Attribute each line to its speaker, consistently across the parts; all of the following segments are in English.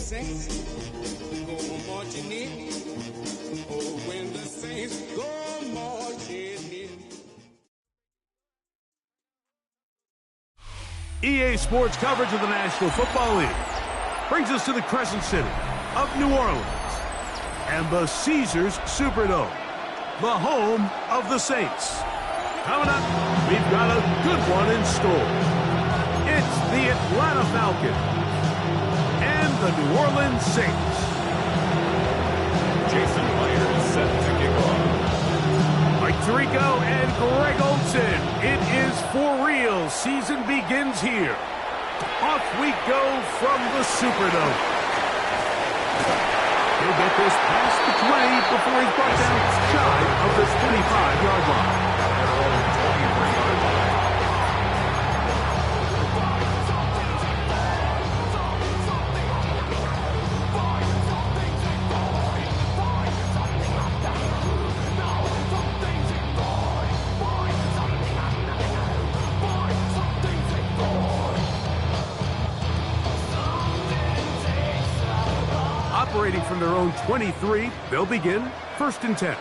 Speaker 1: saints go marching in. Oh, when the saints go marching in.
Speaker 2: EA Sports coverage of the National Football League brings us to the Crescent City of New Orleans and the Caesars Superdome, the home of the Saints. Coming up, we've got a good one in store. It's the Atlanta Falcons and the New Orleans Saints.
Speaker 3: Jason Myers is set to kick off.
Speaker 2: Mike Tirico and Greg Olsen. It is for real. Season begins here. Off we go from the Superdome. He'll get this past the 20 before he's brought down shy of the 25-yard line. Operating from their own 23, they'll begin 1st and 10.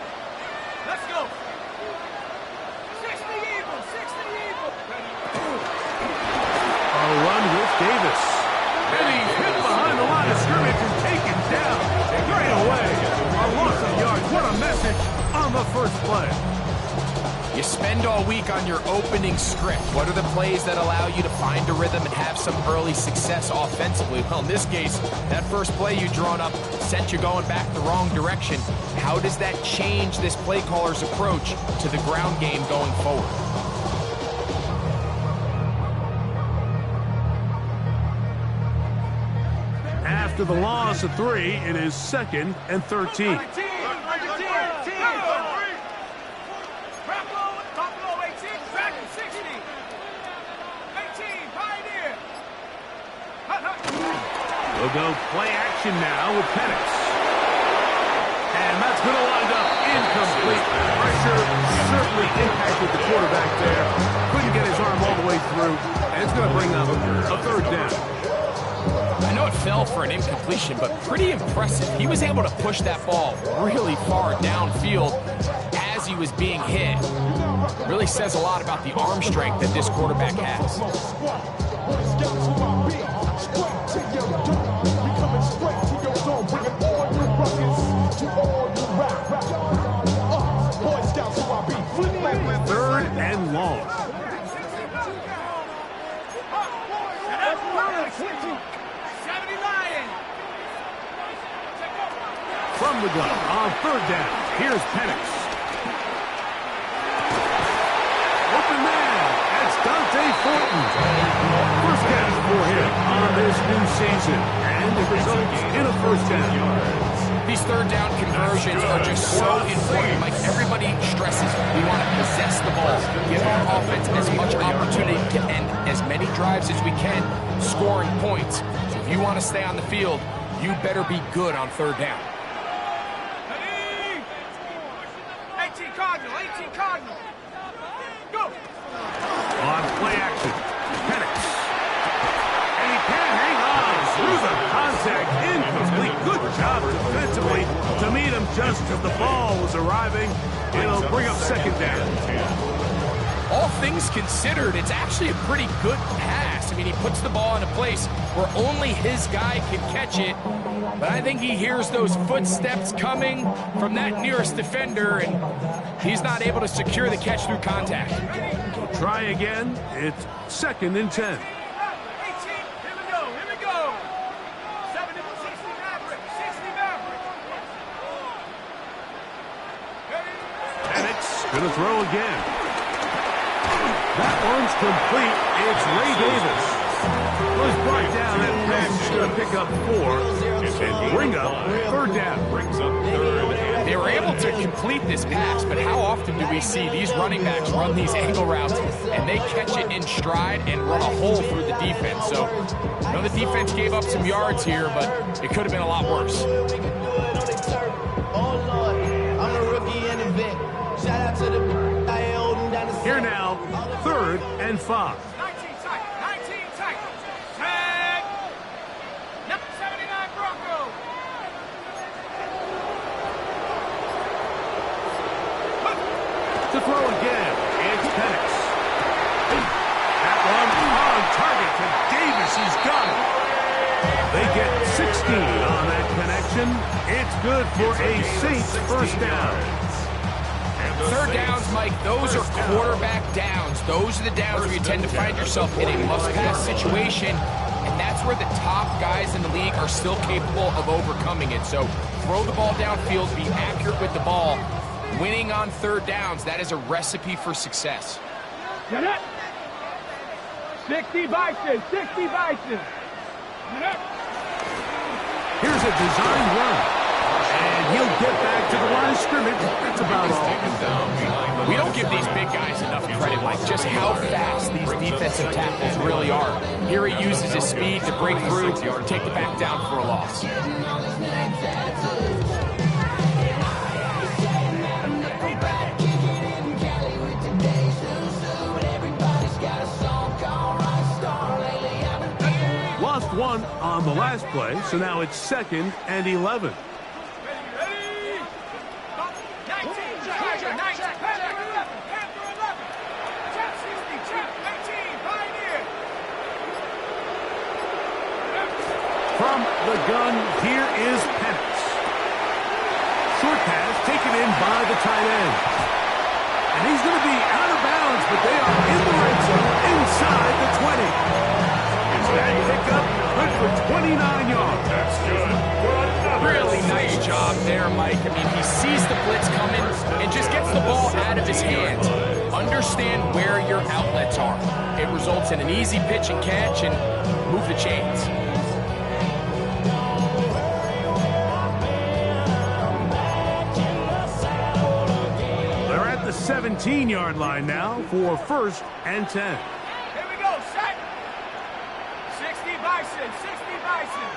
Speaker 4: Let's go. 60 Eagles, 60 Eagles.
Speaker 2: A run with Davis. And he's hit behind the line of scrimmage and taken down right away. A loss of yards. What a message on the first play.
Speaker 5: You spend all week on your opening script. What are the plays that allow you to find a rhythm and have some early success offensively? Well, in this case, that first play you drawn up sent you going back the wrong direction. How does that change this play caller's approach to the ground game going forward?
Speaker 2: After the loss of 3, it is 2nd and 13. We'll go play action now with Penix. And that's going to wind up incomplete. Pressure certainly impacted the quarterback there. Couldn't get his arm all the way through. And it's going to bring up a 3rd down.
Speaker 5: I know it fell for an incompletion, but pretty impressive. He was able to push that ball really far downfield as he was being hit. Really says a lot about the arm strength that this quarterback has.
Speaker 2: Third and long. From the gun on 3rd down. Here's Penix. Open man. That's Dante Fortin. First catch for him on this new season. And it results in a 1st down.
Speaker 5: These 3rd down conversions are just so important. Like everybody stresses, we want to possess the ball, give our offense as much opportunity to end as many drives as we can, scoring points. So if you want to stay on the field, you better be good on 3rd down.
Speaker 4: 18 Cardinal. Go.
Speaker 2: On play action, Penix. And he can't hang on through the contact. Incomplete. Good job defensively to meet him just as the ball was arriving. It'll bring up 2nd down.
Speaker 5: All things considered, it's actually a pretty good pass. I mean, he puts the ball in a place where only his guy can catch it. But I think he hears those footsteps coming from that nearest defender, and he's not able to secure the catch through contact.
Speaker 2: We'll try again. It's 2nd and 10. Penix going to throw again. That one's complete. It's Ray Davis. Was brought down and Penix going to pick up 4 and bring up 3rd down.
Speaker 3: Brings up 3rd.
Speaker 5: They were able to complete this pass, but how often do we see these running backs run these angle routes and they catch it in stride and run a hole through the defense? So I know the defense gave up some yards here, but it could have been a lot worse.
Speaker 2: Here now, 3rd and 5.
Speaker 4: 19 tight. Tag. 79 Broncos.
Speaker 2: To throw again, it's Penix. That one on target to Davis. He's got it. They get 16 on that connection. It's good for a Saints first down.
Speaker 5: Third downs, Mike, those are quarterback downs. Those are the downs where you tend to find yourself in a must-pass situation, and that's where the top guys in the league are still capable of overcoming it. So throw the ball downfield, be accurate with the ball. Winning on third downs, that is a recipe for success.
Speaker 4: 60 Bison, 60 Bison.
Speaker 2: Here's a designed run. And he'll get back to the line of scrimmage. That's about all.
Speaker 5: We don't give these big guys enough credit, Mike, just how fast these defensive tackles really are. Here he uses his speed to break through, take the back down for a loss.
Speaker 2: Lost one on the last play, so now it's 2nd and 11. From the gun, here is Penix. Short pass taken in by the tight end. And he's going to be out of bounds, but they are in the red zone inside the 20. That pickup, good for 29 yards. That's good.
Speaker 5: Really nice job there, Mike. I mean, he sees the blitz coming and just gets the ball out of his hands. Understand where your outlets are. It results in an easy pitch and catch and move the chains.
Speaker 2: They're at the 17-yard line now for 1st and 10.
Speaker 4: Here we go, set. 60 Bison, 60 Bison.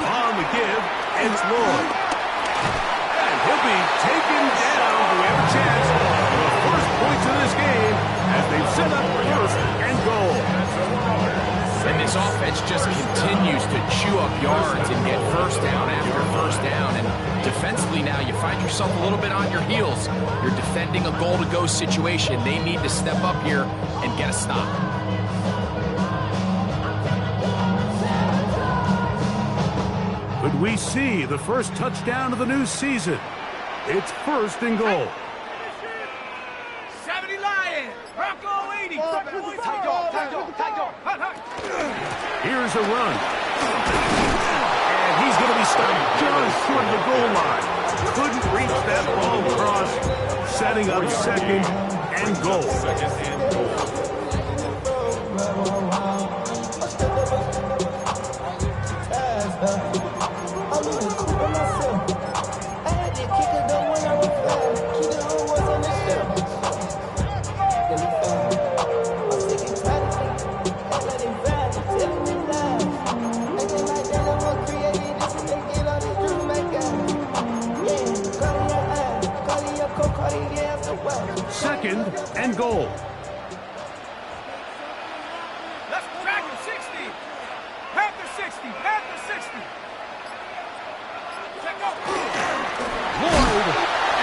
Speaker 2: On the give, it's Lloyd. And he'll be taken down. We have a chance for the first points of this game as they've set up 1st and goal.
Speaker 5: And this offense just continues to chew up yards and get first down after first down. And defensively now, you find yourself a little bit on your heels. You're defending a goal-to-go situation. They need to step up here and get a stop.
Speaker 2: Could we see the first touchdown of the new season? It's 1st and goal.
Speaker 4: 70 Lions, Bronco 80. Tight dog, tight dog, tight dog.
Speaker 2: Here's a run. And he's going to be stopped just short of the goal line. Couldn't reach that ball across, setting up 2nd and goal.
Speaker 3: 2nd and goal.
Speaker 2: Second and goal.
Speaker 4: Let's track him, 60. Panther 60, Panther 60. Check go.
Speaker 2: Lloyd,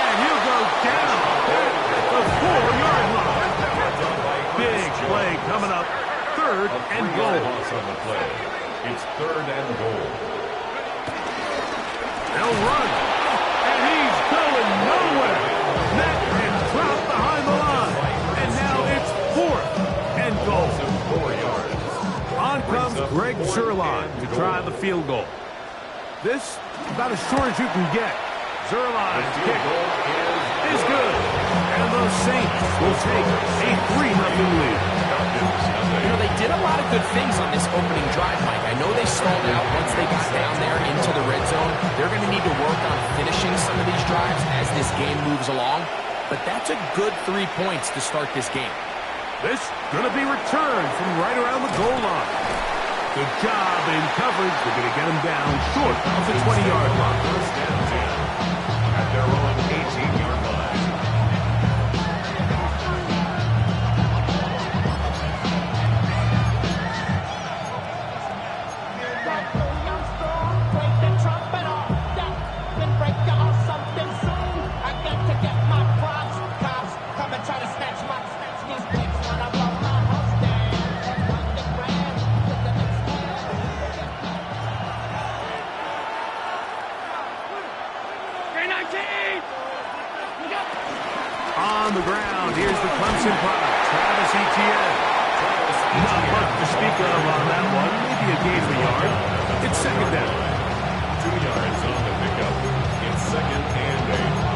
Speaker 2: and he'll go down at the 4-yard line. Big play coming up. 3rd and goal.
Speaker 3: On the play. It's 3rd and goal.
Speaker 2: They'll run, and he's going nowhere. That man dropped behind the line, and now it's 4th and goal.
Speaker 3: 4 yards.
Speaker 2: On comes Greg Zuerlein to try the field goal. This about as short as you can get. Zuerlein's kick is good, and the Saints will take a 3-0 lead.
Speaker 5: You know, they did a lot of good things on this opening drive, Mike. I know they stalled out once they got down there into the red zone. They're going to need to work on finishing some of these drives as this game moves along. But that's a good 3 points to start this game.
Speaker 2: This going to be returned from right around the goal line. Good job in coverage. They're going to get him down short of the 20-yard line.
Speaker 3: First down, 10 at their own 18-yard line.
Speaker 6: Break the trumpet off, that, then break you off something soon. I got to get my
Speaker 2: On the ground, here's the Clemson product, Travis Etienne. Not much to speak of on that one. Maybe a gain of a yard. It's second down.
Speaker 3: 2 yards on the pickup. It's 2nd and 8.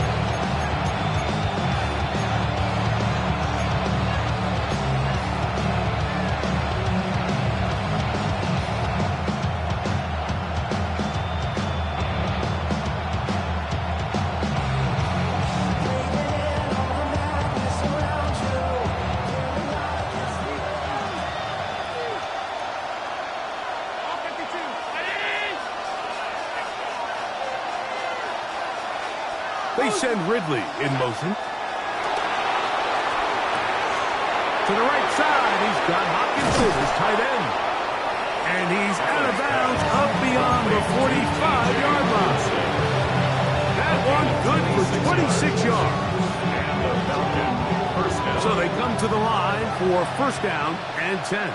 Speaker 2: They send Ridley in motion. To the right side, he's got Hopkinson, his tight end. And he's out of bounds up beyond the 45-yard line. That one good for 26 yards. So they come to the line for first down and 10.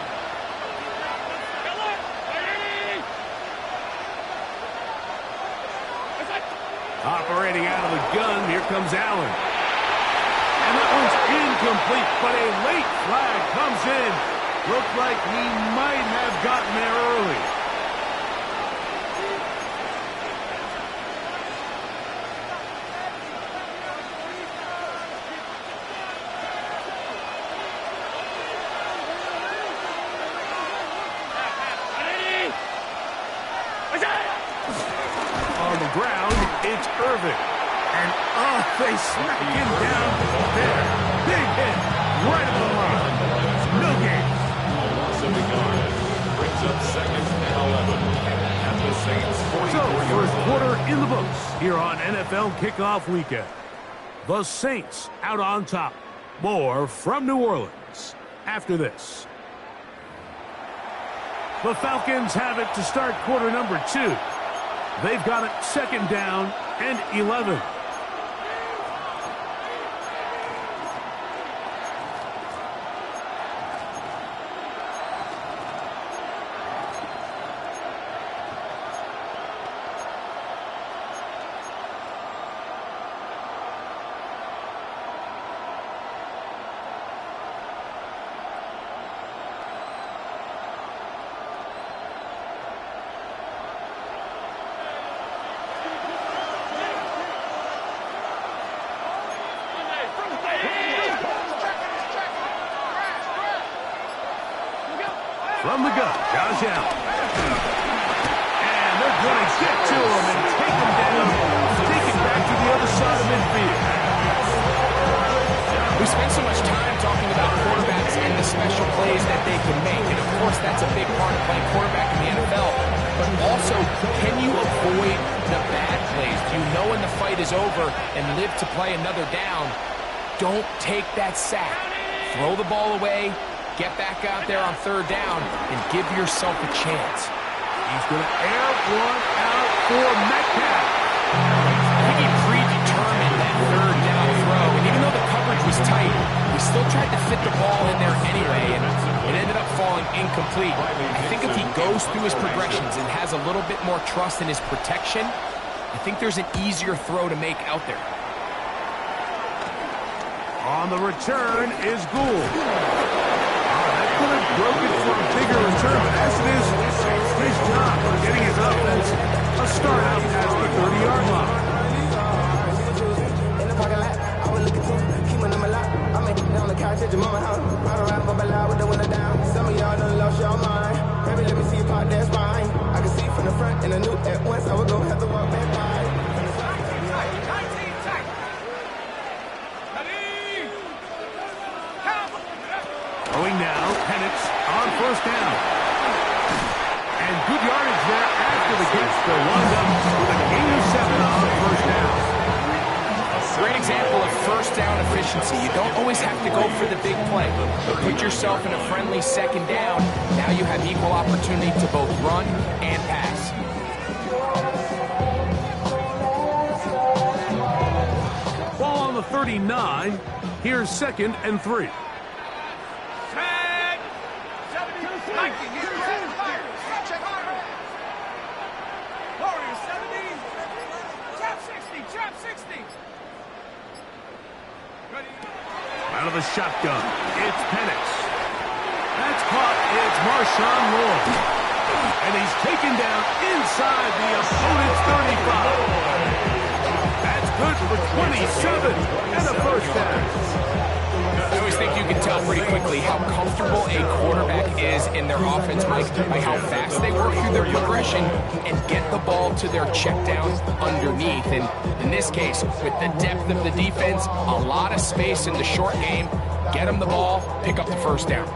Speaker 2: Operating out of the gun, here comes Allen. And that one's incomplete, but a late flag comes in. Looked like he might have gotten there early. On the ground, it's Irving. And, they smack him down there. Big hit right at the line. No gain.
Speaker 3: A loss of a yard. Brings up 2nd and 11. At the Saints' 44-yard
Speaker 2: So, first
Speaker 3: line.
Speaker 2: quarter in the books here on NFL Kickoff Weekend. The Saints out on top. More from New Orleans after this. The Falcons have it to start quarter number 2. They've got it second down and 11. From the gun, Josh Allen. And they're going to get to him and take him down, take it back to the other side of midfield.
Speaker 5: We spend so much time talking about quarterbacks and the special plays that they can make. And, of course, that's a big part of playing quarterback in the NFL. But also, can you avoid the bad plays? Do you know when the fight is over and live to play another down? Don't take that sack. Throw the ball away. Get back out there on third down and give yourself a chance.
Speaker 2: He's going to air one out for Metcalf.
Speaker 5: I think he predetermined that third down throw. And even though the coverage was tight, he still tried to fit the ball in there anyway. And it ended up falling incomplete. I think if he goes through his progressions and has a little bit more trust in his protection, I think there's an easier throw to make out there.
Speaker 2: On the return is Gould. Could have broken for a bigger return, but as it is, his job of getting his offense a start out past the 30-yard line.
Speaker 6: In the parking lot, I was looking to keep my number locked. I'm down the couch at your mama house. Ride around for my life with the window down. Some of y'all done lost your mind. Baby, let me see you pop that spine. I can see from the front and I knew at once I was gonna have to walk back by.
Speaker 2: Going now, Penix on first down. And good yardage there after the catch. They're lined up with a gain of 7 on the first down.
Speaker 5: Great example of first down efficiency. You don't always have to go for the big play. But put yourself in a friendly second down. Now you have equal opportunity to both run and pass.
Speaker 2: Ball on the 39. Here's 2nd and 3.
Speaker 4: Warriors 70. Trap 60. Trap 60.
Speaker 2: the shotgun. It's Penix. That's caught. It's Marshawn Lloyd. And he's taken down inside the opponent's 35. That's good for 27 and a first down.
Speaker 5: I always think you can tell pretty quickly how comfortable a quarterback is in their offense, Mike, by how fast they work through their progression and get the ball to their check downs underneath. And in this case, with the depth of the defense, a lot of space in the short game, get them the ball, pick up the first down.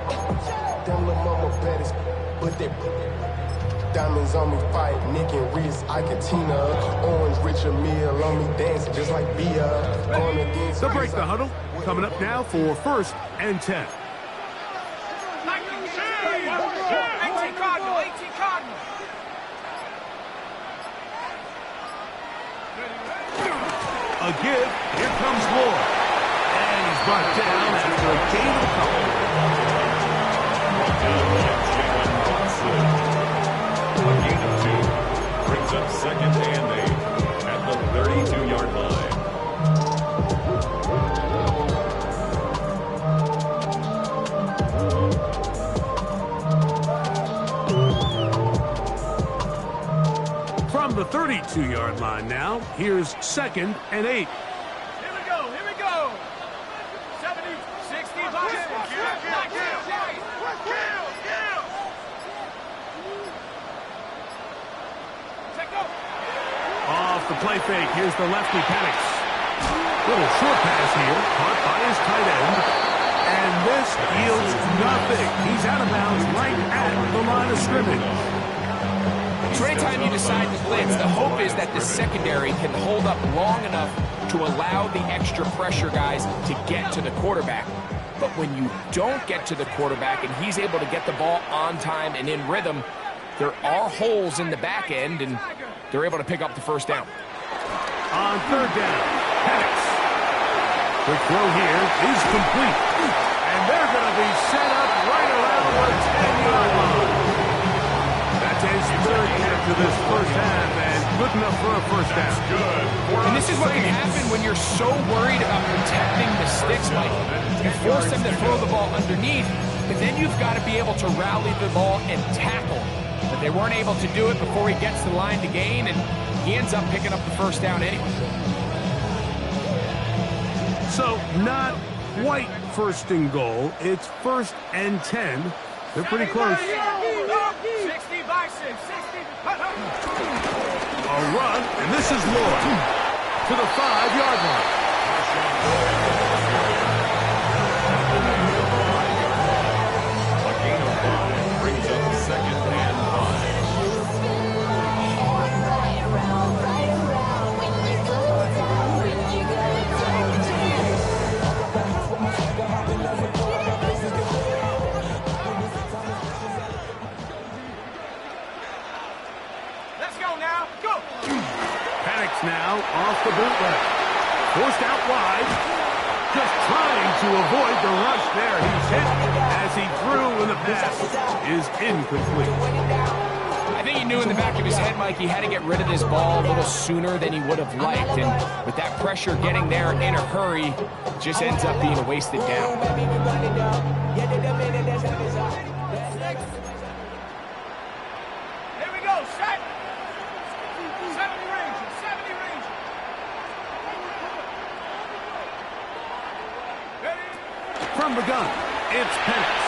Speaker 6: Diamonds on me fight, Nick and Reese, Ikatina, Orange Richard Mill on me dancing just like Bia.
Speaker 2: They'll break the huddle. Coming up now for 1st and 10.
Speaker 4: 18 Cardinal, 18 Cardinal.
Speaker 2: A give. Here comes Lloyd. And he's brought down after a gain of
Speaker 3: A gain of 2 brings up 2nd and 8 at the 32-yard line.
Speaker 2: From the 32-yard line now, here's 2nd and 8.
Speaker 4: Here we go, here we go. 70, 60,
Speaker 2: Off the play fake, here's the lefty Penix. Little short pass here, caught by his tight end. And this yields nothing. He's out of bounds right at the line of scrimmage.
Speaker 5: So anytime you decide to blitz, the hope is that the secondary can hold up long enough to allow the extra pressure guys to get to the quarterback. But when you don't get to the quarterback and he's able to get the ball on time and in rhythm, there are holes in the back end, and they're able to pick up the first down.
Speaker 2: On 3rd down, Penix. Quick throw here is complete. And they're going to be set up right around the 10-yard line. That's his 3rd hit to this first half, and good enough for a first down.
Speaker 5: And this is what can happen when you're so worried about protecting the sticks, Mike. You force them to throw the ball underneath, but then you've got to be able to rally the ball and tackle. But they weren't able to do it before he gets the line to gain, and he ends up picking up the first down anyway.
Speaker 2: So not quite 1st and goal. It's 1st and 10. They're pretty close.
Speaker 4: 60 by 6, 60.
Speaker 2: A run, and this is Lloyd to the 5-yard line.
Speaker 3: A gain of 5 brings up 2nd and
Speaker 4: 5. Let's go now, go.
Speaker 2: Penix now off the bootleg. Forced out wide. Just trying to avoid the rush there. He's hit as he threw, and the pass is incomplete.
Speaker 5: I think he knew in the back of his head, Mike, he had to get rid of this ball a little sooner than he would have liked. And with that pressure getting there in a hurry, just ends up being a wasted down.
Speaker 4: Here we go, set. 70 range, 70 range. Ready?
Speaker 2: From the gun, it's Penix.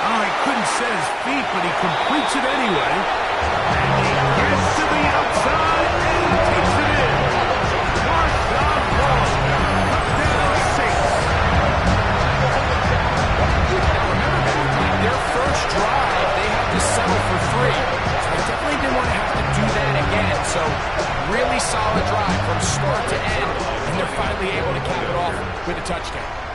Speaker 2: Oh, he couldn't set his feet, but he completes it anyway. And he gets to the outside and takes it in. Marshawn Lloyd, touchdown Saints.
Speaker 5: Their first drive, they had to settle for 3. So they definitely didn't want to have to do that again. So really solid drive from start to end, and they're finally able to cap it off with a touchdown.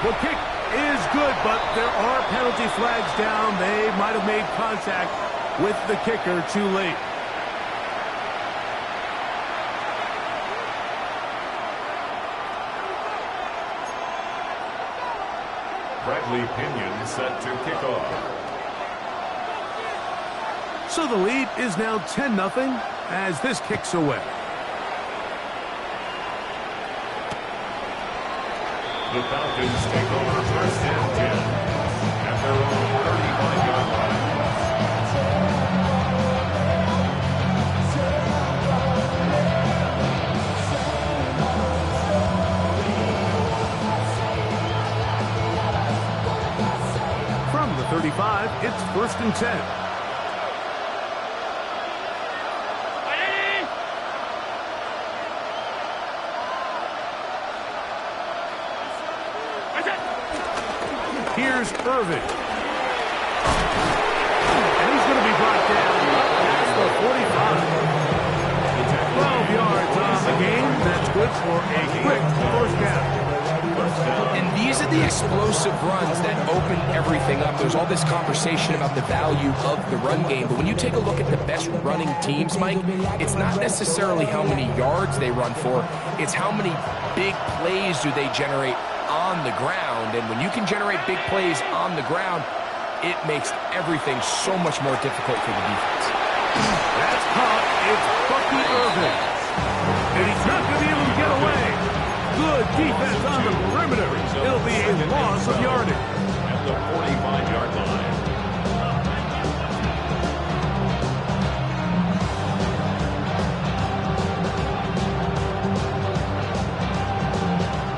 Speaker 2: The kick is good, but there are penalty flags down. They might have made contact with the kicker too late.
Speaker 3: Bradley Pinion set to kick off.
Speaker 2: So the lead is now 10-0 as this kicks away.
Speaker 3: The Falcons take over first and 10 at their own 35-yard line.
Speaker 2: From the 35, it's first and 10. Here's Irvin. And he's going to be brought down past the 45. 12 yards on the game. That's good for a quick first down.
Speaker 5: And these are the explosive runs that open everything up. There's all this conversation about the value of the run game, but when you take a look at the best running teams, Mike, it's not necessarily how many yards they run for, it's how many big plays do they generate on the ground. And when you can generate big plays on the ground, it makes everything so much more difficult for the defense.
Speaker 2: That's caught. It's Bucky Irvin. And he's not going to be able to get away. Good defense on the perimeter. It'll be a loss of yardage.
Speaker 3: At the 45-yard line.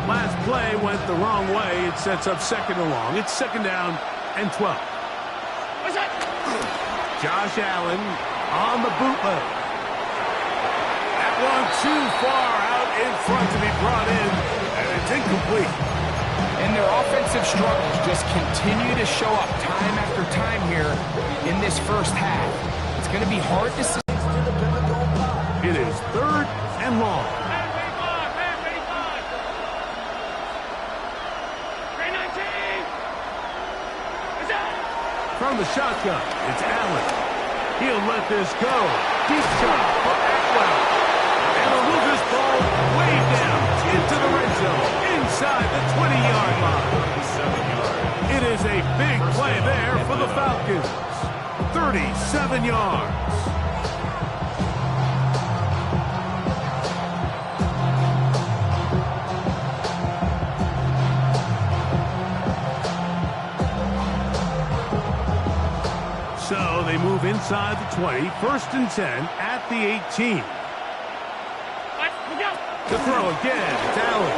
Speaker 2: Last play went the wrong way. It sets up second and long. It's second down and 12. Josh Allen on the bootleg. That one too far out in front to be brought in, and it's incomplete.
Speaker 5: And their offensive struggles just continue to show up time after time here in this first half. It's going to be hard to see.
Speaker 2: It is third and long. From the shotgun, it's Allen. He'll let this go. Deep shot for Atwell. And he'll move this ball way down into the red zone, inside the 20-yard line. It is a big play there for the Falcons. 37 yards. So they move inside the 20, first and 10 at the 18. To throw again, it's Allen.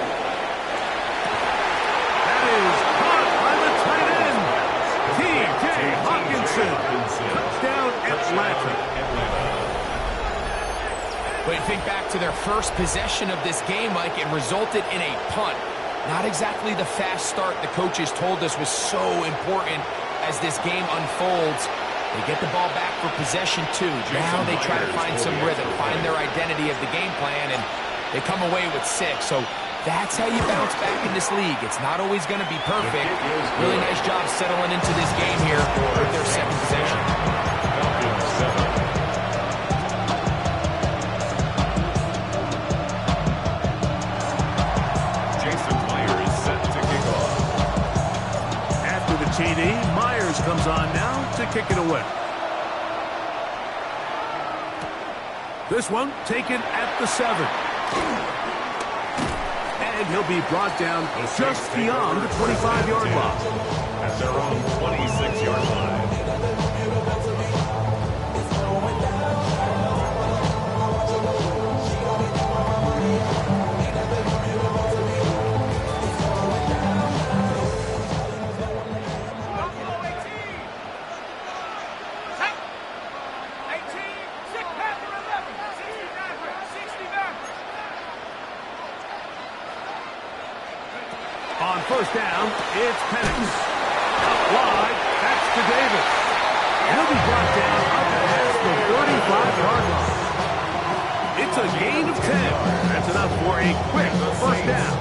Speaker 2: That is caught by the tight end, T.J. Hawkinson. Touchdown, Atlanta.
Speaker 5: But you think back to their first possession of this game, Mike, it resulted in a punt. Not exactly the fast start the coaches told us was so important as this game unfolds. They get the ball back for possession two. Now they try to find some rhythm, find their identity of the game plan, and they come away with 6. So that's how you bounce back in this league. It's not always going to be perfect. Really nice job settling into this game here with their second possession.
Speaker 3: Jason Myers set to kick off.
Speaker 2: After the TD, Myers comes on now to kick it away. This one taken at the 7. And he'll be brought down just beyond the 25-yard line.
Speaker 3: At their own 26-yard line.
Speaker 2: On first down, it's Penix. Out wide, that's to Davis. He'll be brought down up past the 35-yard line. It's a gain of 10. That's enough for a quick first down.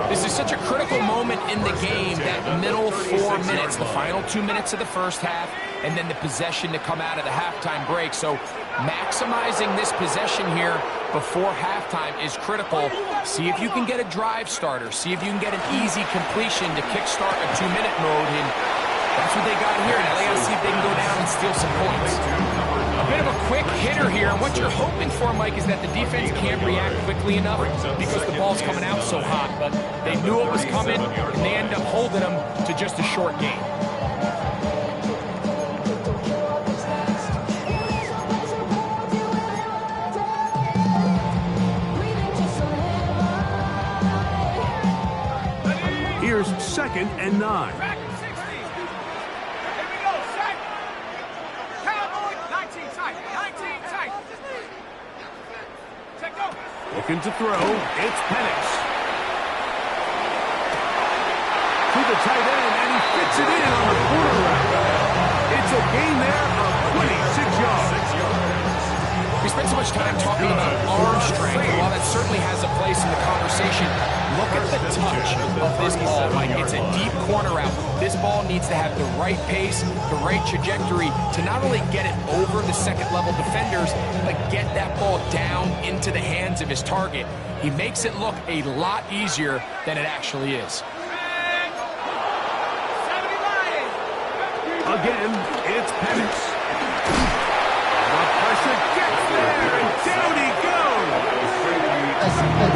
Speaker 5: This is such a critical moment in the game, that middle 4 minutes, the final 2 minutes of the first half, and then the possession to come out of the halftime break. So maximizing this possession here before halftime is critical. See if you can get a drive starter. See if you can get an easy completion to kickstart a 2-minute mode. And that's what they got here. Now they got to see if they can go down and steal some points. A bit of a quick hitter here, and what you're hoping for, Mike, is that the defense can't react quickly enough because the ball's coming out so hot, but they knew it was coming, and they end up holding them to just a short gain.
Speaker 2: Here's 2nd and 9.
Speaker 4: Back at 60. Here we go, set. Cowboy, 19 tight, 19 tight. Check go.
Speaker 2: Looking to throw. It's Penix. To the tight end, and he fits it in on the corner route. It's a gain there of 26 yards.
Speaker 5: We spent so much time talking about arm strength, and while that certainly has a place in the conversation, look at the touch of this ball, Mike. It's a deep corner route. This ball needs to have the right pace, the right trajectory to not only get it over the second-level defenders, but get that ball down into the hands of his target. He makes it look a lot easier than it actually is.
Speaker 2: Again, it's Penix. The pressure gets there, and down he goes.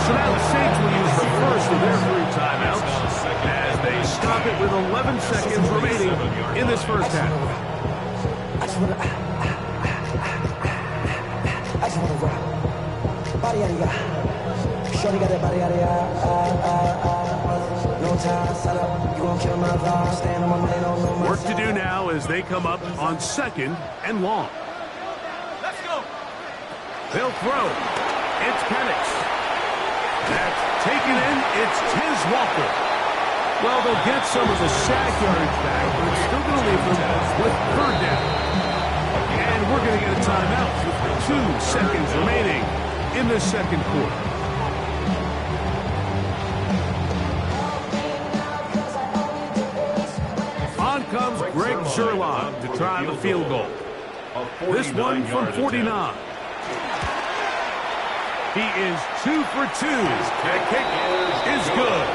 Speaker 2: So now the Saints will use the first of their 3 timeouts as they stop it with 11 seconds remaining in this first half.
Speaker 6: I just wanna rock. Body yada yada. Shorty got that body yada yada. No time, set up. You gon' kill my vibe. Stand on my lane, on my
Speaker 2: Work to do now as they come up on 2nd and long.
Speaker 4: Let's go.
Speaker 2: They'll throw. It's Penix. That's taken in. It's Tez Walker. Well, they'll get some of the sack yardage back, but it's still going to leave them with 3rd down. And we're going to get a timeout with 2 seconds remaining in the second quarter. On comes Greg Zuerlein to try the field goal. This one from 49. He is 2 for 2. That kick is good.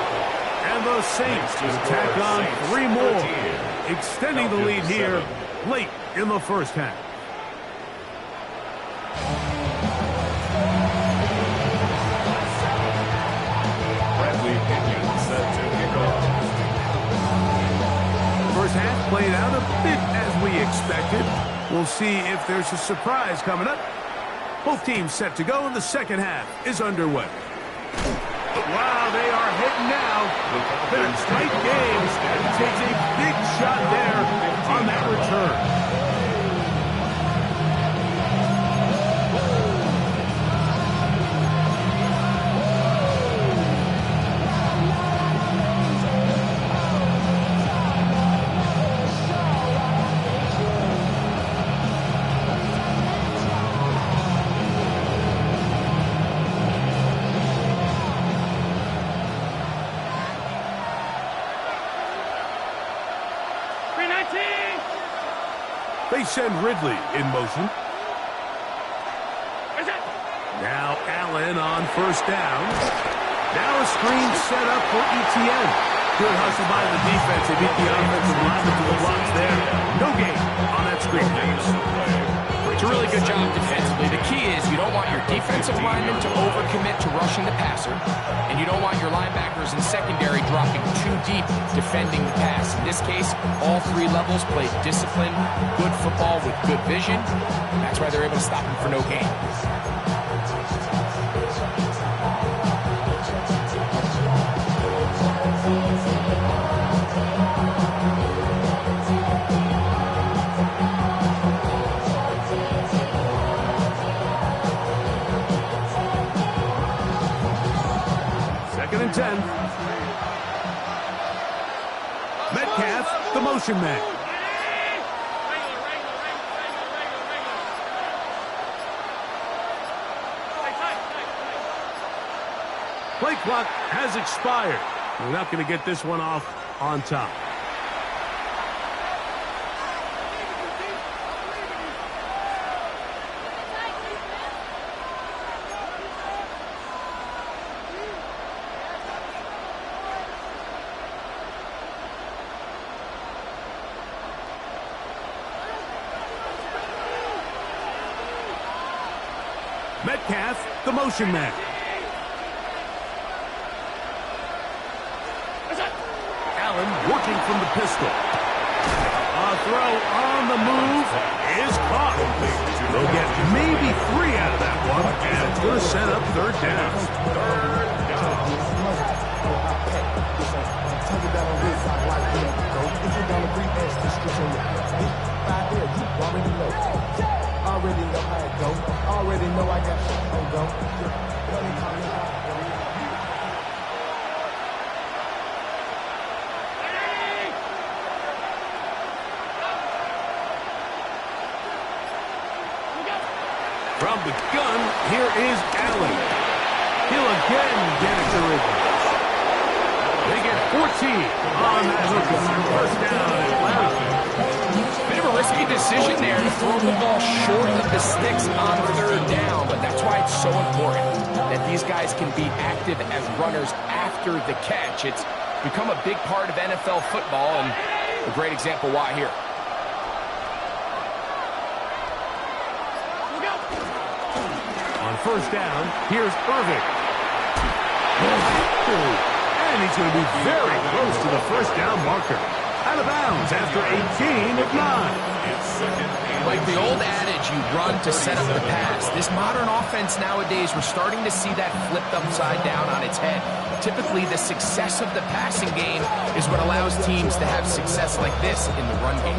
Speaker 2: And the Saints just tack on 3 more, extending the lead here late in the first half.
Speaker 3: Bradley Pinion set to kick off.
Speaker 2: First half played out a bit as we expected. We'll see if there's a surprise coming up. Both teams set to go, and the second half is underway. Wow, they are hitting now. Been a tight game, and he takes a big shot there on that return. They send Ridley in motion. Now Allen on first down. Now a screen set up for Etienne. Good hustle by the defense. They beat the offensive lineman to the blocks there. No gain on that screen pass.
Speaker 5: It's a really good job defensively. The key is you don't want your defensive linemen to overcommit to rushing the passer, and you don't want your linebackers in secondary dropping too deep defending the pass. In this case, all 3 levels played disciplined, good football with good vision. That's why they're able to stop him for no gain.
Speaker 2: Second and 10. Metcalf, the motion man. Play clock has expired. We're not going to get this one off on top. Metcalf, the motion man. Allen working from the pistol. A throw on the move is caught. They'll get maybe 3 out of that one, and it's going to set up third down.
Speaker 6: Already know how it go. Already know I got shit on go.
Speaker 2: From the gun, here is Allen. He'll again get it to Ridley. They get 14 on that hooker. First down at 11.
Speaker 5: Bit of a risky decision there to throw the ball short of the sticks on third down, but that's why it's so important that these guys can be active as runners after the catch. It's become a big part of NFL football, and a great example why here.
Speaker 2: On first down, here's Irving. And he's going to be very close to the first down marker. Out of bounds after a gain of 9.
Speaker 5: Like the old adage, you run to set up the pass. This modern offense nowadays, we're starting to see that flipped upside down on its head. Typically, the success of the passing game is what allows teams to have success like this in the run game.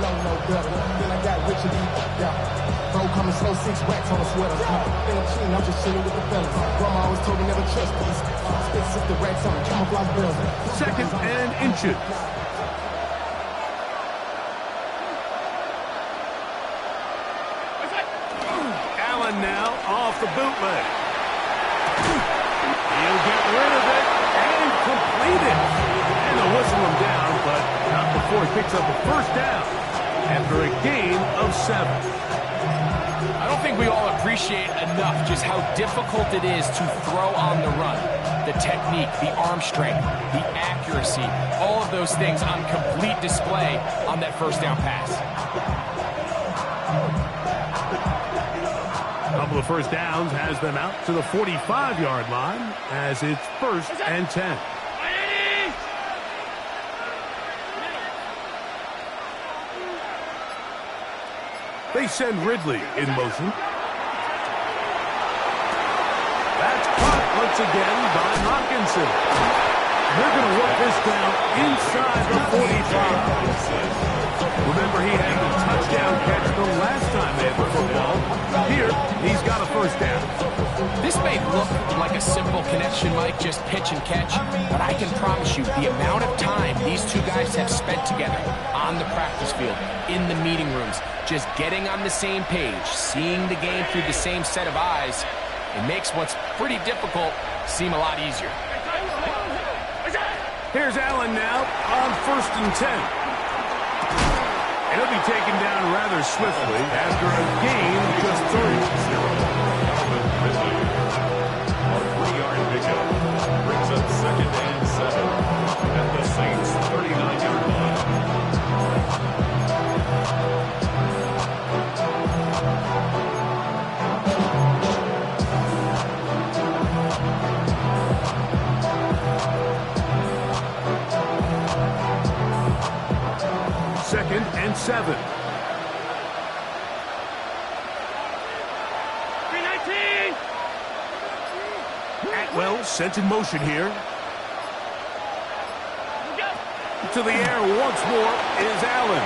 Speaker 6: Bro, coming slow, 6 racks on a sweater. I'm just chilling with the fellas. Grandma always told me never trust these. Spits the racks on camouflage bells.
Speaker 2: Second and inches. Allen now off the bootleg. He'll get rid of it and complete it. And they'll whistle him down, but not before he picks up a first down after a gain of 7.
Speaker 5: I don't think we all appreciate enough just how difficult it is to throw on the run. The technique, the arm strength, the accuracy, all of those things on complete display on that first down pass.
Speaker 2: A couple of first downs has them out to the 45-yard line as it's first and 10. They send Ridley in motion. That's caught once again by Hockenson. They're going to work this down inside the 45. Remember, he had the touchdown catch the last time they had the football. Here, he's got a first down.
Speaker 5: This may look like a simple connection, Mike, just pitch and catch, but I can promise you the amount of time these two guys have spent together on the practice field, in the meeting rooms, just getting on the same page, seeing the game through the same set of eyes, it makes what's pretty difficult seem a lot easier.
Speaker 2: Here's Allen now on first and 10. He'll be taken down rather swiftly after a gain of just 3.
Speaker 3: A 3-yard pickup brings up second and 7 at the Saints' 39-yard line.
Speaker 2: Second and 7.
Speaker 4: 319!
Speaker 2: Atwell sent in motion here. To the air once more is Allen.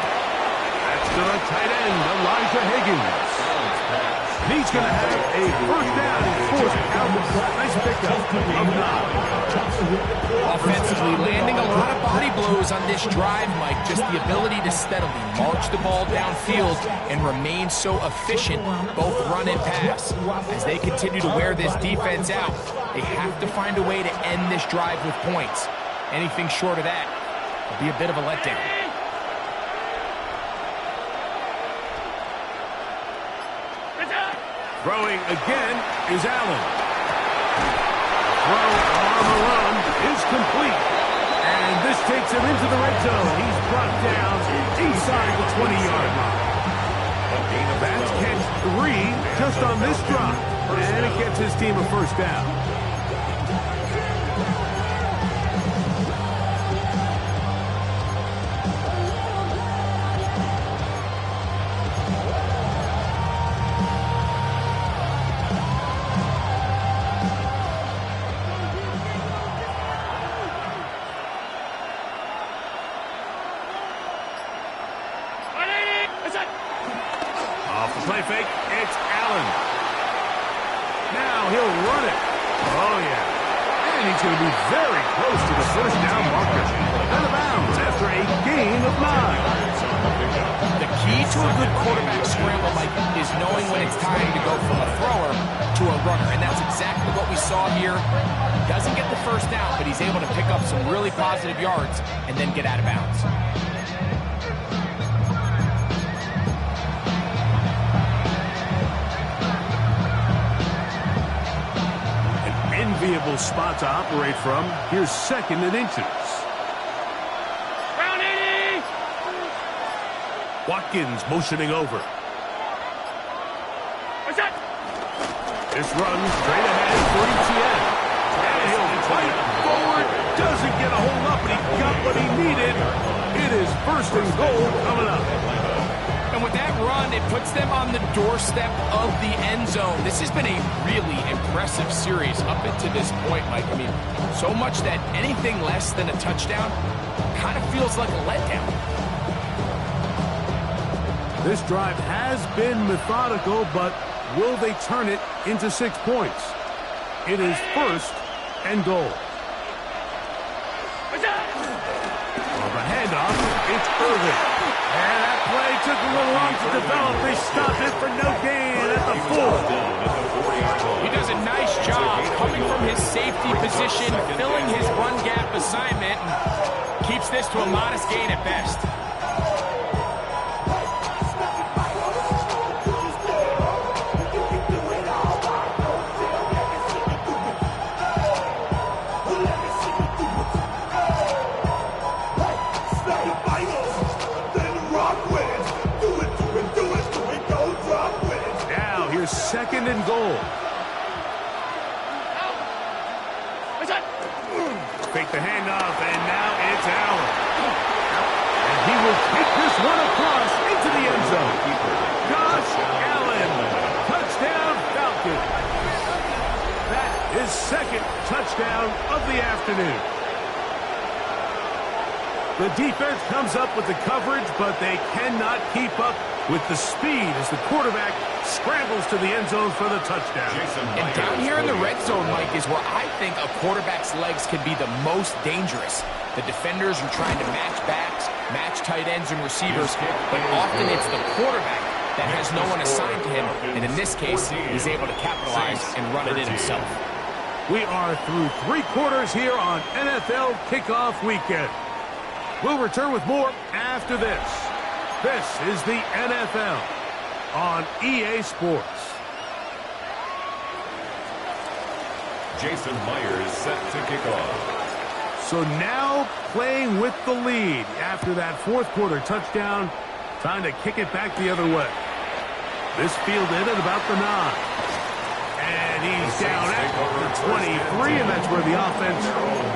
Speaker 2: That's to the tight end, Elijah Higgins. He's going to have a first down and forced out. Nice pickup of 9.
Speaker 5: Offensively, landing a lot of body blows on this drive, Mike. Just the ability to steadily march the ball downfield and remain so efficient, both run and pass. As they continue to wear this defense out, they have to find a way to end this drive with points. Anything short of that will be a bit of a letdown.
Speaker 2: Throwing again is Allen. Throw on the run is complete. And this takes him into the red zone. He's brought down inside the 20-yard line. That's catch 3 just on this drive. And it gets his team a first down. Off the play fake, it's Allen. Now he'll run it. Oh, yeah. And he's going to be very close to the first down marker. Out of bounds after a gain of 9.
Speaker 5: The key to a good quarterback scramble, Mike, is knowing when it's time to go from a thrower to a runner. And that's exactly what we saw here. Doesn't get the first down, but he's able to pick up some really positive yards and then get out of bounds.
Speaker 2: Enviable spot to operate from. Here's 2nd and inches.
Speaker 4: Round 80!
Speaker 2: Watkins motioning over.
Speaker 4: What's that?
Speaker 2: This run straight ahead for ETN. And he'll fight forward. Doesn't get a hold up, but he got what he needed. It is 1st and goal coming up.
Speaker 5: And with that run, it puts them on the doorstep of the end zone. This has been a really impressive series up until this point, Mike. I mean, so much that anything less than a touchdown kind of feels like a letdown.
Speaker 2: This drive has been methodical, but will they turn it into 6 points? It is 1st and goal.
Speaker 4: What's that?
Speaker 2: On the handoff, it's Irvin. And that play took a little long to develop. They stopped it for no gain at the 4.
Speaker 5: He does a nice job coming from his safety position, filling his run gap assignment, and keeps this to a modest gain at best.
Speaker 2: Now here's 2nd and goal.
Speaker 4: What's that?
Speaker 2: Fake the handoff, and now it's Allen. And he will take this one across into the end zone. Josh Allen, touchdown Falcons. That is 2nd touchdown of the afternoon. The defense comes up with the coverage, but they cannot keep up with the speed as the quarterback scrambles to the end zone for the touchdown.
Speaker 5: And down here in the red zone, Mike, is where I think a quarterback's legs can be the most dangerous. The defenders are trying to match backs, match tight ends and receivers, but often it's the quarterback that has no one assigned to him, and in this case, he's able to capitalize and run it in himself.
Speaker 2: We are through 3 quarters here on NFL Kickoff Weekend. We'll return with more after this. This is the NFL on EA Sports.
Speaker 3: Jason Myers set to kick off.
Speaker 2: So now playing with the lead after that 4th quarter touchdown. Time to kick it back the other way. This fielded at about the 9. And he's down at the 23, and that's where the offense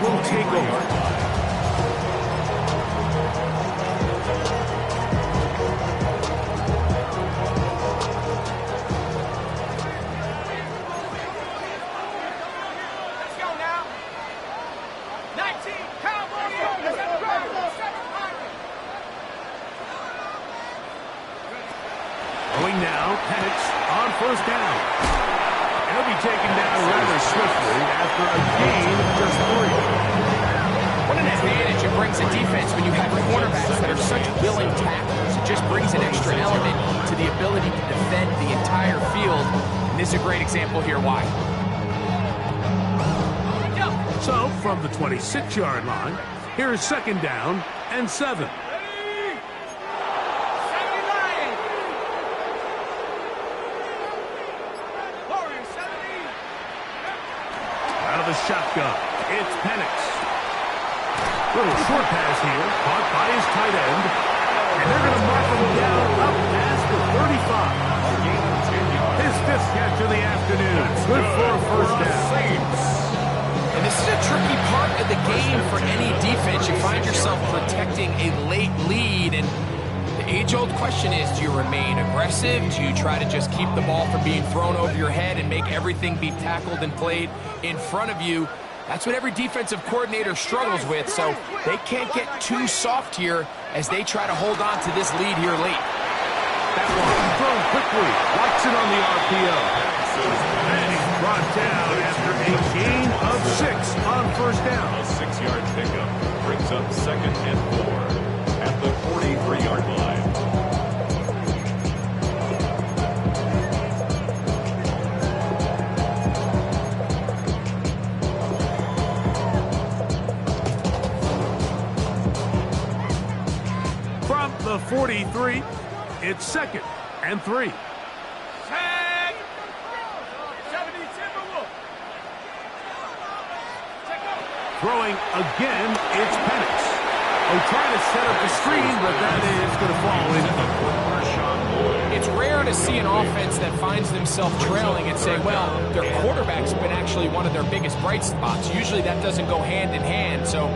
Speaker 2: will take over. Going now, Penix on 1st down. He'll be taken down rather swiftly after a gain of just 3.
Speaker 5: What an advantage it brings a defense when you have cornerbacks that are such willing tacklers. It just brings an extra element to the ability to defend the entire field. And this is a great example here why.
Speaker 2: So, from the 26-yard line, here is 2nd down and 7. Out of the shotgun, it's Penix. Little short pass here, caught by his tight end. And they're going to mark him down up past the 35. His 5th catch of the afternoon. afternoon. Good for a first down.
Speaker 5: And this is a tricky part of the game for any defense. You find yourself protecting a late lead, and the age-old question is, do you remain aggressive? Do you try to just keep the ball from being thrown over your head and make everything be tackled and played in front of you? That's what every defensive coordinator struggles with, so they can't get too soft here as they try to hold on to this lead here late.
Speaker 2: That one thrown quickly. Watson on the RPO. And he's brought down after a gain of 6 on first down.
Speaker 3: A 6-yard pickup brings up 2nd and 4 at the 43-yard line.
Speaker 2: From the 43, it's 2nd and 3.
Speaker 4: Tag. 70 Timberwolves. Check out.
Speaker 2: Throwing again, it's Penix. Oh, trying to set up the screen, but that is going to fall in.
Speaker 5: It's rare to see an offense that finds themselves trailing and say, well, their quarterback's been actually one of their biggest bright spots. Usually that doesn't go hand in hand, so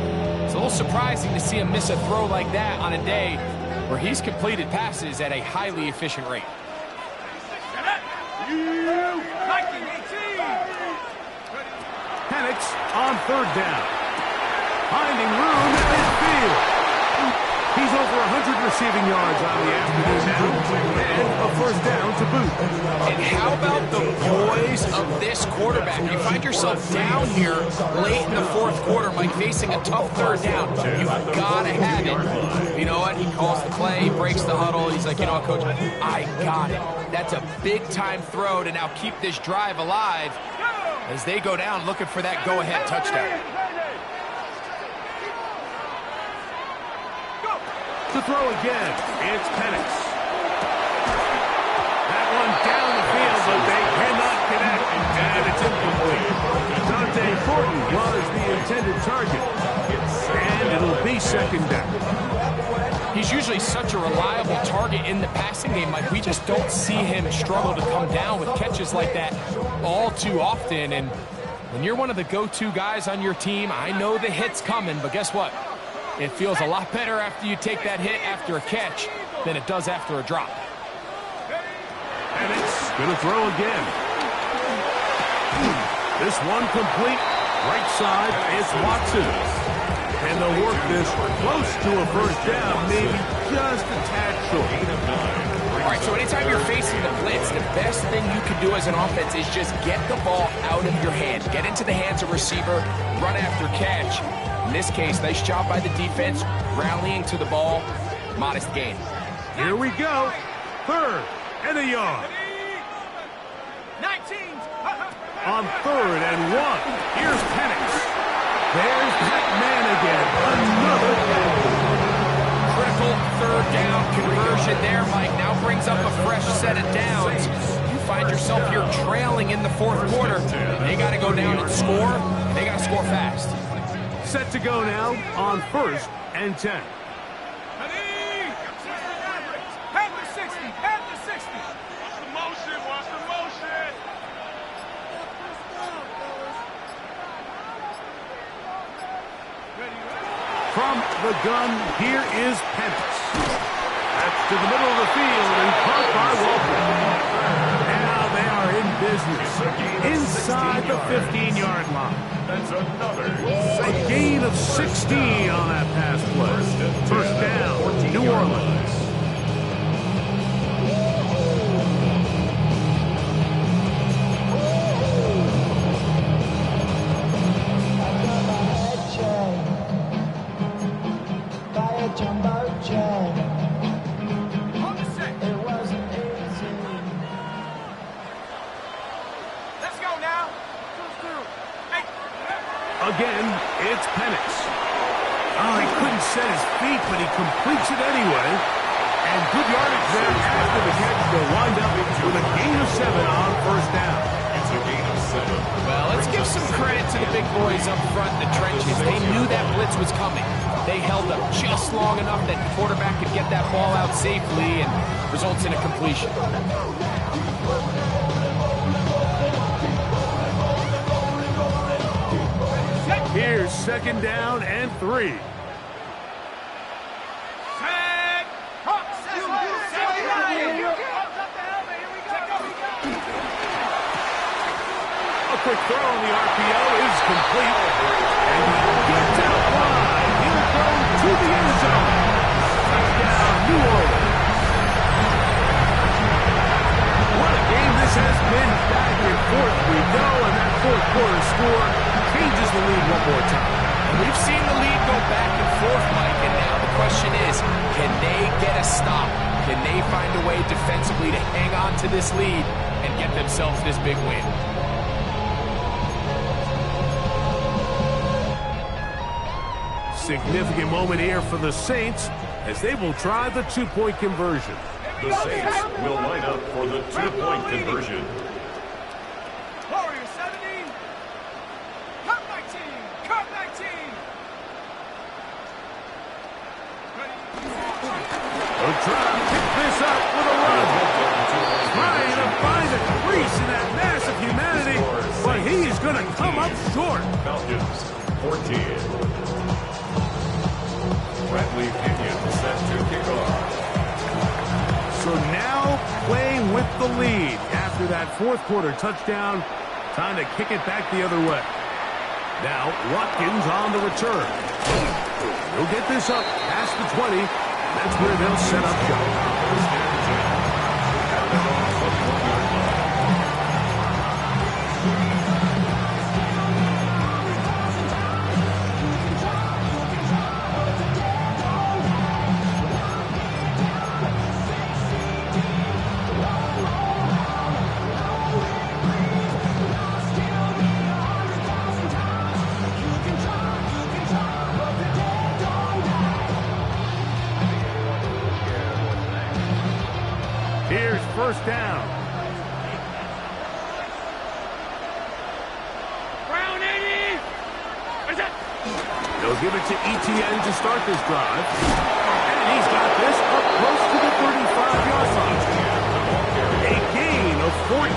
Speaker 5: it's a little surprising to see him miss a throw like that on a day where he's completed passes at a highly efficient rate.
Speaker 4: 1918.
Speaker 2: Penix on 3rd down. Finding room in midfield. He's over 100 receiving yards on the afternoon now, and a first down to boot.
Speaker 5: And how about the poise of this quarterback? You find yourself down here late in the 4th quarter, Mike, facing a tough 3rd down. You've got to have it. You know what? He calls the play, he breaks the huddle. He's like, you know what, Coach, I got it. That's a big-time throw to now keep this drive alive as they go down looking for that go-ahead touchdown.
Speaker 2: To throw again, it's Penix. That one down the field, but they cannot connect, and it's incomplete. Dante Fortin was the intended target, and it'll be 2nd down.
Speaker 5: He's usually such a reliable target in the passing game. Like, we just don't see him struggle to come down with catches like that all too often. And when you're one of the go-to guys on your team, I know the hit's coming, but guess what? It feels a lot better after you take that hit after a catch than it does after a drop.
Speaker 2: And it's going to throw again. This one complete. Right side, it's Watson. And they'll work this close to a first down, maybe just a tad short.
Speaker 5: All right, so anytime you're facing the blitz, the best thing you can do as an offense is just get the ball out of your hand. Get into the hands of receiver, run after catch. In this case, nice job by the defense, rallying to the ball. Modest gain.
Speaker 2: Here we go. 3rd and a yard.
Speaker 4: 19.
Speaker 2: On 3rd and 1, here's Penix. There's Pat Manigan. Another down.
Speaker 5: Critical 3rd down conversion there, Mike. Now brings up a fresh set of downs. You find yourself here trailing in the 4th quarter. They got to go down and score. They got to score fast.
Speaker 2: Set to go now on 1st and 10.
Speaker 4: Head to 60. Head to 60. Watch the motion. Watch the motion.
Speaker 2: From the gun, here is Penix. That's to the middle of the field and caught by Walker. Now they are in business inside the 15-yard line.
Speaker 3: That's another
Speaker 2: A gain of 16 on that pass play. First down, New Orleans. Again, it's Penix. Oh, he couldn't set his feet, but he completes it anyway. And good yardage there after the catch to wind up with a gain of 7 on first down.
Speaker 3: It's a gain of 7.
Speaker 5: Well, let's give some credit to the big boys up front in the trenches. They knew that blitz was coming. They held up just long enough that the quarterback could get that ball out safely and results in a completion.
Speaker 2: second down and 3. A quick throw on the RPO is complete. And he gets out wide. He'll throw to the end zone. Touchdown, New Orleans. What a game this has been. Back and forth we go, and that fourth quarter score changes the lead one more time.
Speaker 5: And we've seen the lead go back and forth, Mike, and now the question is, can they get a stop? Can they find a way defensively to hang on to this lead and get themselves this big win?
Speaker 2: Significant moment here for the Saints as they will try the two-point conversion.
Speaker 3: The Saints will line up for the two-point conversion.
Speaker 4: Warrior 70. Cut 19. Cut 19.
Speaker 2: They'll try to pick this up with a run. Trying to find a crease in that mass of humanity, but he's going to come up short.
Speaker 3: Falcons 14. Bradley Pinion set to kick off.
Speaker 2: So now playing with the lead after that fourth quarter touchdown. Time to kick it back the other way. Now Watkins on the return. He'll get this up past the 20. That's where they'll set up shop. Here's first down.
Speaker 4: Brown 80. What is that?
Speaker 2: They'll give it to Etienne to start this drive. And he's got this up close to the 35-yard line. A gain of 14.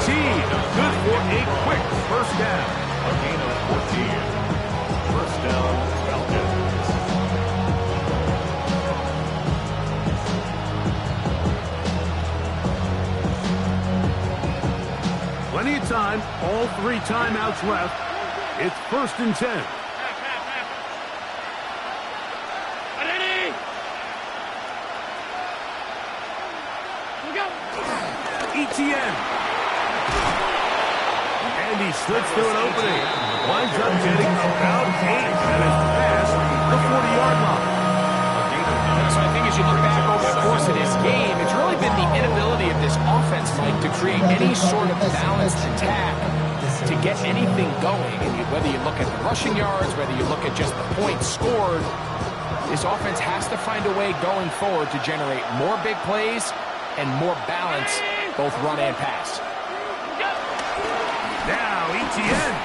Speaker 2: Good for a quick first down.
Speaker 3: A gain of 14. First down, Falcons.
Speaker 2: Plenty of time, all 3 timeouts left. It's first and 10. Etienne. And he slips through an opening. Winds up getting about 8 and is past the 40-yard line.
Speaker 5: So I think as you look back over the course of this game, it's really been the inability of this offense, Mike, to create any sort of balanced attack to get anything going. And whether you look at the rushing yards, whether you look at just the points scored, this offense has to find a way going forward to generate more big plays and more balance, both run and pass.
Speaker 2: Now Etienne.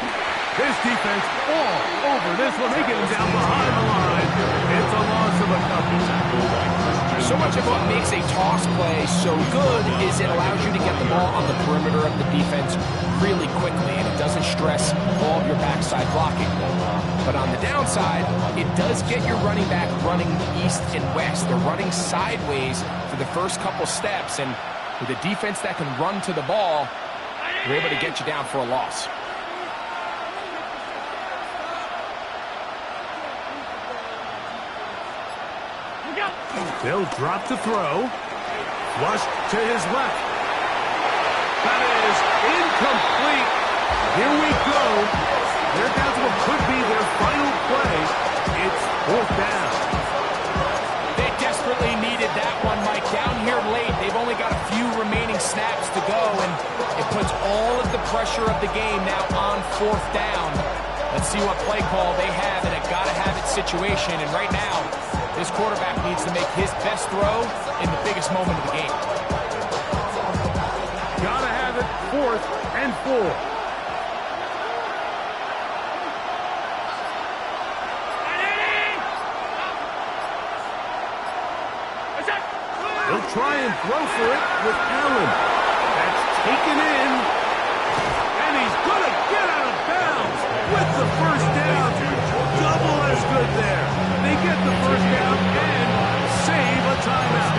Speaker 2: This defense all over this one. They get him down behind the line. It's a loss of a couple.
Speaker 5: So much of what makes a toss play so good is it allows you to get the ball on the perimeter of the defense really quickly, and it doesn't stress all of your backside blocking. But on the downside, it does get your running back running east and west. They're running sideways for the first couple steps, and with a defense that can run to the ball, they're able to get you down for a loss.
Speaker 2: They'll drop the throw. Flush to his left. That is incomplete. Here we go. They're down to what could be their final play. It's fourth down.
Speaker 5: They desperately needed that one, Mike. Down here late, they've only got a few remaining snaps to go, and it puts all of the pressure of the game now on fourth down. Let's see what play call they have in a gotta-have-it situation, and right now, this quarterback needs to make his best throw in the biggest moment of the game.
Speaker 2: Gotta have it, 4th and 4. He'll try and throw for it with Allen. That's taken in. And he's gonna get out of bounds with the first down. Double get the first down and save a timeout.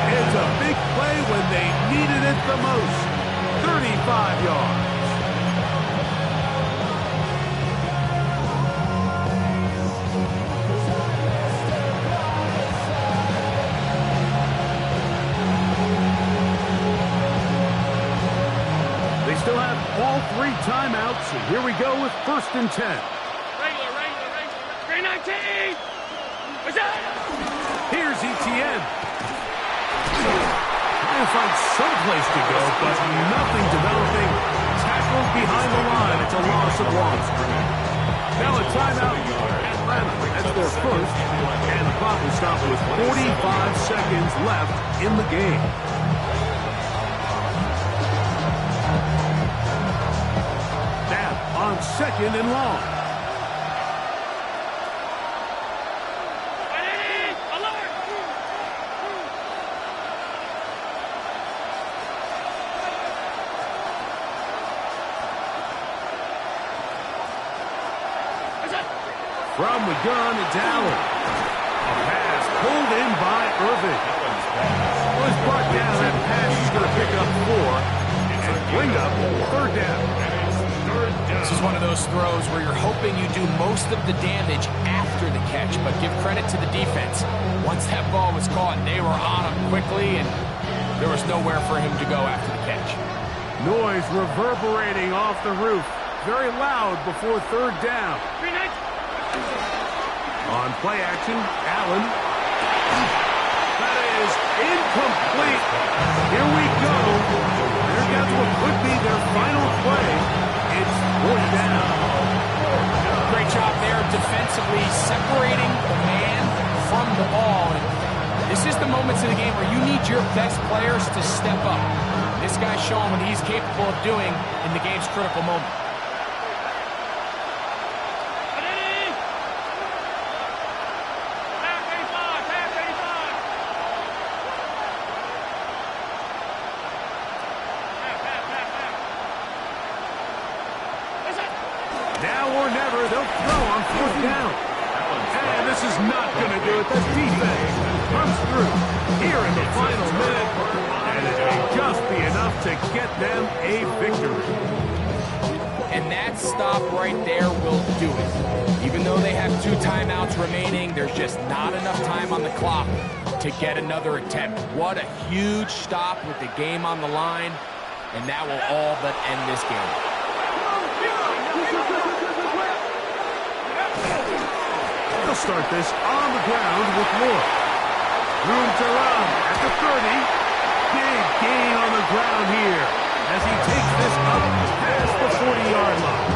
Speaker 2: It's a big play when they needed it the most. 35 yards. They still have all 3 timeouts, and here we go with 1st and 10.
Speaker 4: Regular. 319. What's that?
Speaker 2: Here's Etienne. Trying to find some place to go, but nothing developing. Tackled behind the line. It's a loss of 1. Now a timeout. Atlanta. That's their first. And the clock will stop with 45 seconds left in the game. Now on 2nd and long. From the gun, it's Allen. A pass pulled in by Irving. Well, it's brought down. That pass is going to pick up 4 and bring up 3rd down.
Speaker 5: This is one of those throws where you're hoping you do most of the damage after the catch, but give credit to the defense. Once that ball was caught, they were on him quickly, and there was nowhere for him to go after the catch.
Speaker 2: Noise reverberating off the roof. Very loud before 3rd down. On play action, Allen. That is incomplete. Here we go. There goes what could be their final play. It's 4th down.
Speaker 5: Great job there defensively, separating the man from the ball. And this is the moments in the game where you need your best players to step up. This guy's showing what he's capable of doing in the game's critical moment.
Speaker 2: Now or never, they'll throw on 4th down. And this is not going to do it. The defense comes through here in the final minute. And it may just be enough to get them a victory.
Speaker 5: And that stop right there will do it. Even though they have 2 timeouts remaining, there's just not enough time on the clock to get another attempt. What a huge stop with the game on the line. And that will all but end this game.
Speaker 2: They'll start this on the ground with Moore. Room to run at the 30. Big gain on the ground here as he takes this up past the 40-yard line.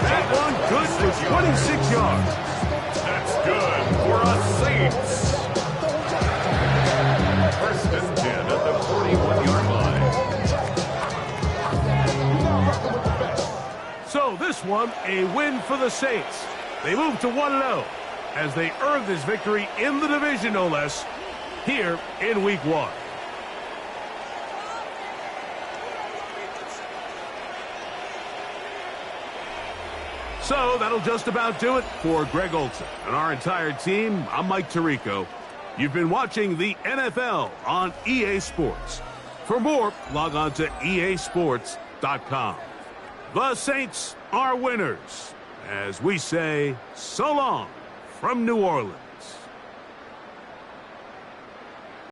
Speaker 2: That one good for 26 yards.
Speaker 3: That's good for us Saints. 1st and 10 at the 41-yard line.
Speaker 2: So this one, a win for the Saints. They move to 1-0 as they earn this victory in the division, no less, here in Week 1. So that'll just about do it for Greg Olsen and our entire team. I'm Mike Tirico. You've been watching the NFL on EA Sports. For more, log on to easports.com. The Saints are winners, as we say so long from New Orleans.